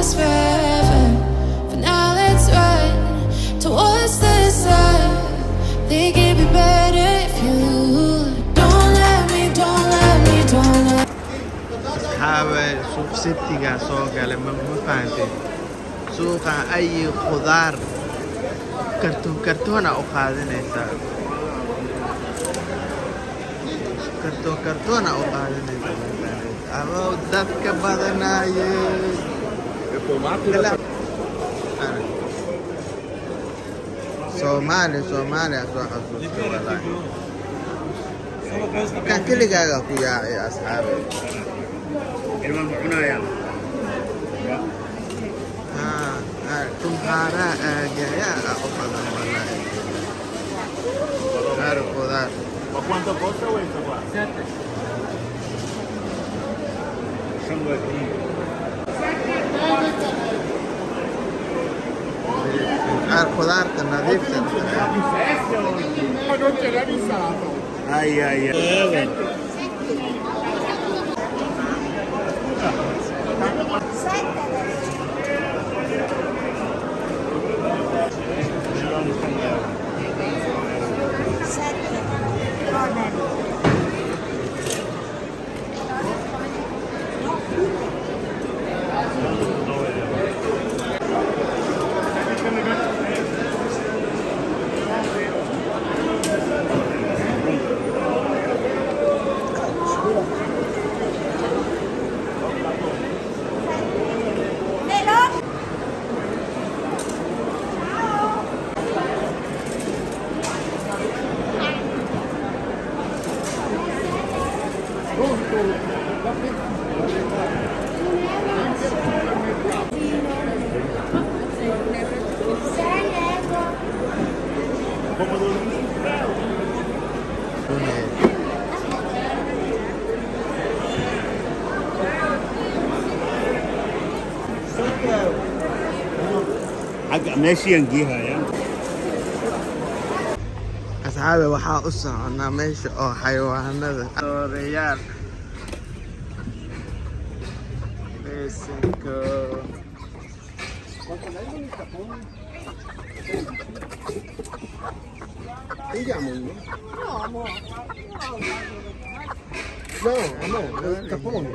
last forever. For now, let's run towards the sun. Think it'd be better if you don't let me, don't let me, don't let me. أصحابي سوق ستي قاعد سوق على ما فهمتين سوق أي خضار كرتونة أو خادنة كرتونة أو خادنة أبو دتك بدنا Somali أسواق السوق والله كان كل جاga ku يا أصحابي तुम्हारा gaya ako pala wala claro podar Ma quanto costa questo qua? 7. Sono 2 podar نظيف non ce l'hai visto ai ai ماشي نجيها يعني أصحابي waxaa u soconaa meesha oo xayawaanada dooreyaal beesanka andiamo io? No amore no il capone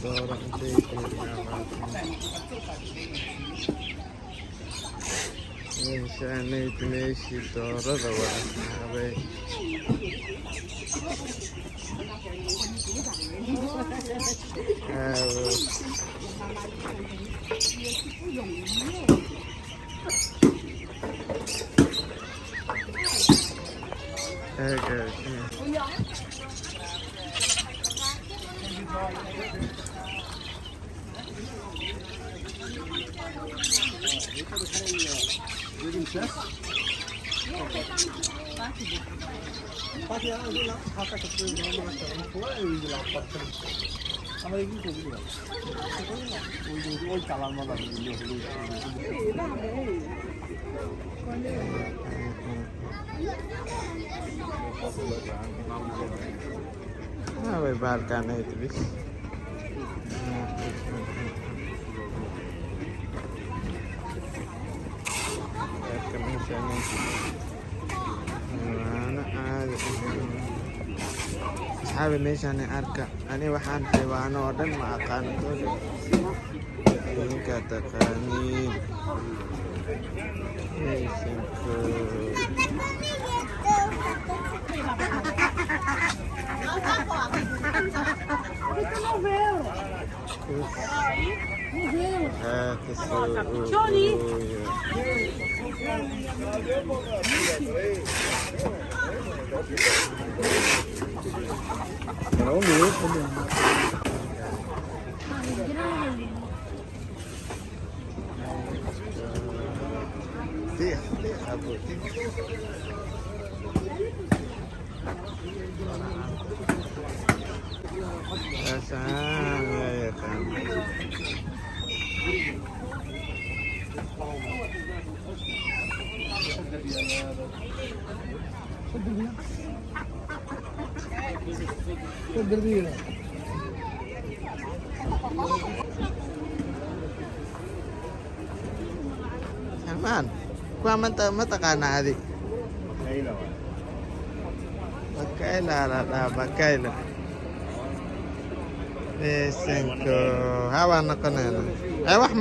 دورة مشانيت ماشي دورة وأصحابي Vai barcar na entrevista. أصحابي meeshaan arka ani waxaan xayawaano oo dhan ma aqaan idinka taqaaniin Johnny. يا سلام. Salman, kuha mata ka na adi. Bagkaila. Listen ko. Hawa na ko na. Ay, wah,